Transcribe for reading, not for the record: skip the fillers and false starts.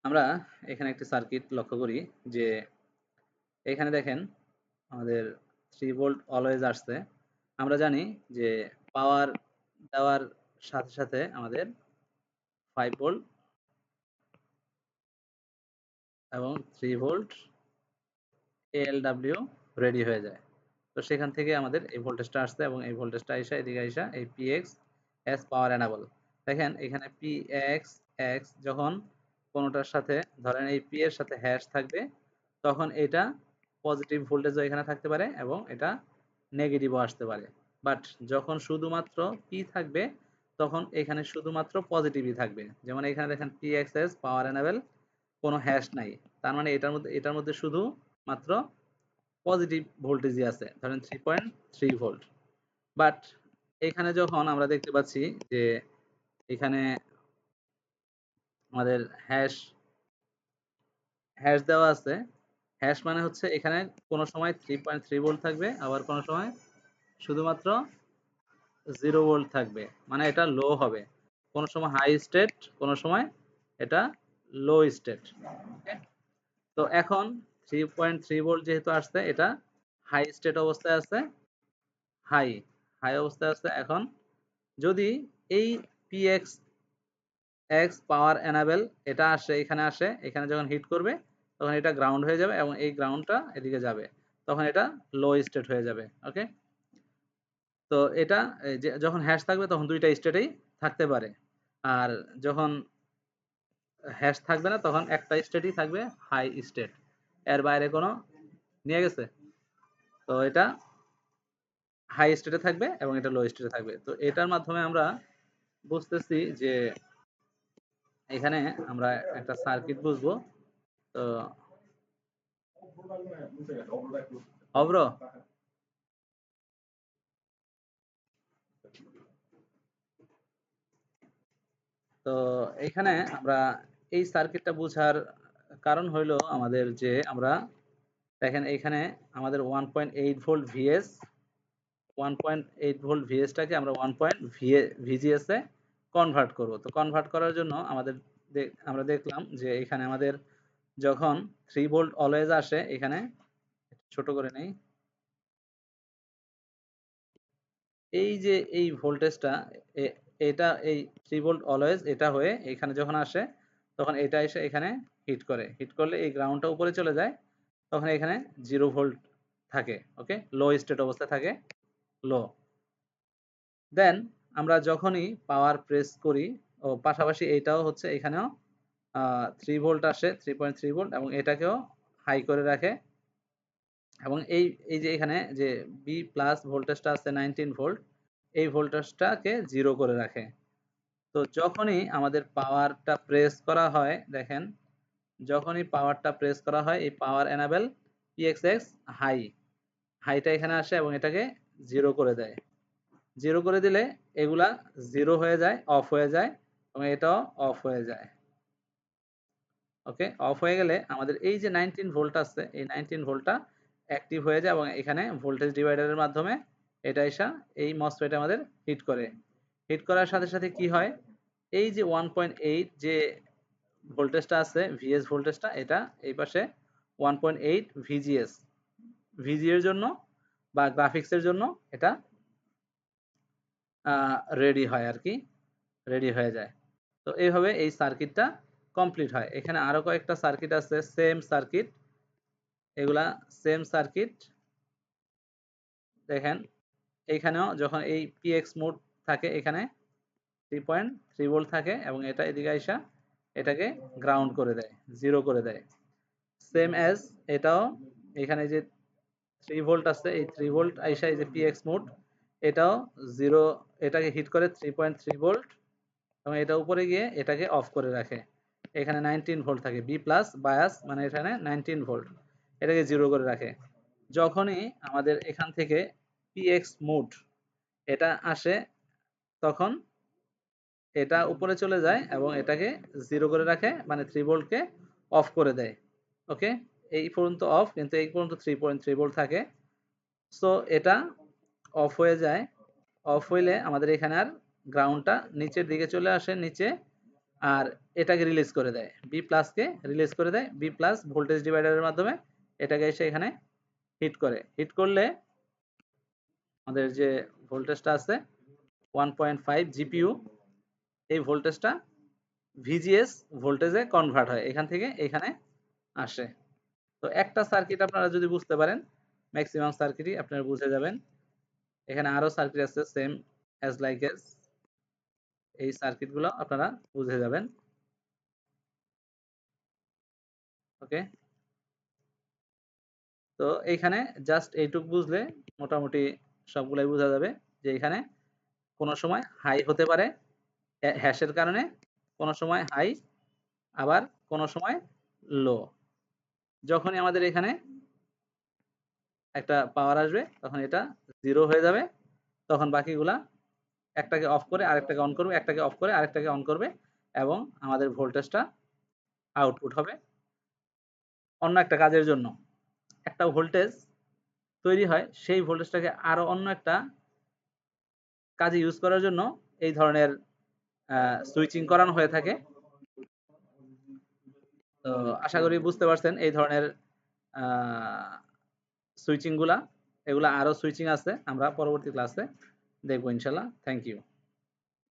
আমরা এখানে একটি সার্কিট লক্ষ্য করি যে এখানে দেখেন আমাদের 3 ভোল্ট অলওয়েজ আসছে। আমরা জানি যে পাওয়ার দেওয়ার সাথে সাথে আমাদের 5 ভোল্ট এবং 3 ভোল্ট ALW রেডি হয়ে যায়। তো সেখান থেকে আমাদের এই ভোল্টেজটা আসছে এবং এই ভোল্টেজটা আইসা এদিকে আইসা এই PX এস পাওয়ার এনাবল। দেখেন এখানে PX X যখন কোনোটার সাথে ধরেন এই P এর সাথে হ্যাশ থাকবে তখন এটা পজিটিভ ভোল্টেজও এখানে থাকতে পারে এবং এটা নেগেটিভও আসতে পারে। বাট যখন শুধুমাত্র P থাকবে তখন এখানে শুধুমাত্র পজিটিভই থাকবে। যেমন এখানে দেখেন PXS পাওয়ার এনাবল কোনো হ্যাশ নাই। তার মানে এটার মধ্যে শুধু মাত্র পজিটিভ ভোল্টেজই আছে, ধরেন 3.3 ভোল্ট। বাট এখানে যখন আমরা দেখতে পাচ্ছি যে এখানে আমাদের হ্যাশ হ্যাশ দেওয়া আছে, হ্যাশ মানে হচ্ছে এখানে কোনো সময় 3.3 ভোল্ট থাকবে, আবার কোনো সময় শুধুমাত্র 0 ভোল্ট থাকবে, মানে এটা লো হবে। কোনো সময় হাই স্টেট, কোনো সময় এটা লো স্টেট। তো এখন 3.3 ভোল্ট যেহেতু আসছে এটা হাই স্টেট অবস্থায় আছে, হাই হাই অবস্থায় আছে। এখন যদি এই পিএক্স এক্স পাওয়ার এনাবেল এটা আসে, এখানে আসে, এখানে যখন হিট করবে তখন এটা গ্রাউন্ড হয়ে যাবে এবং এই গ্রাউন্ডটা এদিকে যাবে, তখন এটা লো স্টেট হয়ে যাবে। ওকে, তো এটা যখন হ্যাশ থাকবে তখন দুইটা স্টেটেই থাকতে পারে, আর যখন হ্যাশ থাকবে না তখন একটা স্টেটই থাকবে, হাই স্টেট, এর বাইরে কোনো নিয়ে গেছে। তো এটা হাই স্টেটে থাকবে এবং এটা লো স্টেটে থাকবে। তো এটার মাধ্যমে আমরা বুঝতেছি যে এখানে আমরা একটা সার্কিট বুঝবো। তো অব্র, তো এখানে আমরা এই সার্কিটটা বোঝার কারণ হইলো আমাদের যে আমরা দেখেন এখানে আমাদের 1.8 ভোল্ট ভিএস, 1.8 ভোল্ট ভিএসটাকে আমরা 1 ভিজিএস এ কনভার্ট করব। তো কনভার্ট করার জন্য আমাদের আমরা দেখলাম যে এখানে আমাদের যখন 3 ভোল্ট অলওয়েজ আসে, এখানে ছোট করে নেই, এই যে এই ভোল্টেজটা এটা এই 3 ভোল্ট অলওয়েজ এটা হয়ে এখানে যখন আসে তখন এটা এসে এখানে হিট করে, হিট করলে এই গ্রাউন্ডটা উপরে চলে যায়, তখন এখানে 0 ভোল্ট থাকে। ওকে, লো স্টেট অবস্থায় থাকে, লো। দেন আমরা যখনই পাওয়ার প্রেস করি, ও পাশাপাশি এটাও হচ্ছে এখানেও 3 ভোল্ট আসে, 3.3 ভোল্ট, এবং এটাকেও হাই করে রাখে। এবং এই এই যে এখানে যে বি প্লাস ভোল্টেজটা আছে 19 ভোল্ট, এই ভোল্টেজটাকে 0 করে রাখে। তো যখনই আমাদের পাওয়ারটা প্রেস করা হয়, দেখেন যখনই পাওয়ারটা প্রেস করা হয় এই পাওয়ার এনাবেল পিএক্সএক্স হাই, হাইটা এখানে আসে এবং এটাকে 0 করে দেয়। 0 করে দিলে এগুলা 0 হয়ে যায়, অফ হয়ে যায়, এবং এটাও অফ হয়ে যায়। ওকে, অফ হয়ে গেলে আমাদের এই যে 19 ভোল্ট আছে, এই 19 ভোল্টটা অ্যাক্টিভ হয়ে যায় এবং এখানে ভোল্টেজ ডিভাইডারের মাধ্যমে এটা এসে এই মসফেটে আমাদের হিট করে। হিট করার সাথে সাথে কি হয়, এই যে 1.8 যে ভোল্টেজটা আছে ভিএস ভোল্টেজটা, এটা এই পাশে 1.8 ভিজিএস, ভিজি এর জন্য বা গ্রাফিক্স এর জন্য এটা রেডি হয় আর কি, রেডি হয়ে যায়। তো এইভাবে এই সার্কিটটা কমপ্লিট হয়। এখানে আরো কয়েকটা সার্কিট আছে, সেম সার্কিট, এগুলা সেম সার্কিট। দেখেন এইখানেও যখন এই পিএক্স মোড থাকে এখানে 3.3 ভোল্ট থাকে এবং এটা এদিকে আইসা এটাকে গ্রাউন্ড করে দেয়, 0 করে দেয়। সেম অ্যাজ এটাও এখানে যে 3 ভোল্ট আছে, এই 3 ভোল্ট আইসা এই যে পিএক্স মোড, এটাও 0, এটাকে হিট করে 3.3 ভোল্ট এবং এটা উপরে গিয়ে এটাকে অফ করে রাখে। এখানে 19 ভোল্ট থাকে, বি প্লাস বায়াস মানে এখানে 19 ভোল্ট, এটাকে 0 করে রাখে। যখনই আমাদের এখান থেকে পিএক্স মোড এটা আসে তখন এটা উপরে চলে যায় এবং এটাকে 0 করে রাখে, মানে 3 ভোল্টকে অফ করে দেয়। ওকে, এই পর্যন্ত অফ, কিন্তু এই পর্যন্ত 3.3 ভোল্ট থাকে। সো এটা অফ হয়ে যায়। অফ হইলে আমাদের এখানে আর গ্রাউন্ডটা নিচের দিকে চলে আসে, নিচে আর এটাকে রিলিজ করে দেয়, বি প্লাসকে রিলিজ করে দেয়, বি প্লাস ভোল্টেজ ডিভাইডারের মাধ্যমে এটাকে এসে এখানে হিট করে। হিট করলে আমাদের যে ভোল্টেজটা আছে 1.5 জিপিইউ, এই ভোল্টেজটা ভিজিএস ভোল্টেজে কনভার্ট হয়, এখান থেকে এখানে আসে। তো একটা সার্কিট আপনারা যদি বুঝতে পারেন, ম্যাক্সিমাম সার্কিটই আপনারা বুঝে যাবেন। এখানে আরো সার্কিট আছে সেম অ্যাজ লাইক এস, এই সার্কিটগুলো আপনারা বুঝে যাবেন। ওকে, তো এইখানে জাস্ট এইটুক বুঝলে মোটামুটি সবগুলাই বোঝা যাবে যে এখানে কোনো সময় হাই হতে পারে হ্যাশের কারণে, কোনো সময় হাই, আবার কোনো সময় লো। যখনই আমাদের এখানে একটা পাওয়ার আসবে তখন এটা 0 হয়ে যাবে, তখন বাকিগুলা একটাকে অফ করে আরেকটাকে অন করবে, একটাকে অফ করে আরেকটাকে অন করবে, এবং আমাদের ভোল্টেজটা আউটপুট হবে অন্য একটা কাজের জন্য। একটা ভোল্টেজ তৈরি হয়, সেই ভোল্টেজটাকে আরো অন্য একটা কাজে ইউজ করার জন্য এই ধরনের সুইচিং করানো হয়ে থাকে। তো আশা করি বুঝতে পারছেন এই ধরনের সুইচিং গুলা, এগুলা আরো সুইচিং আছে, আমরা পরবর্তী ক্লাসে দেখবো ইনশাল্লাহ। Thank you.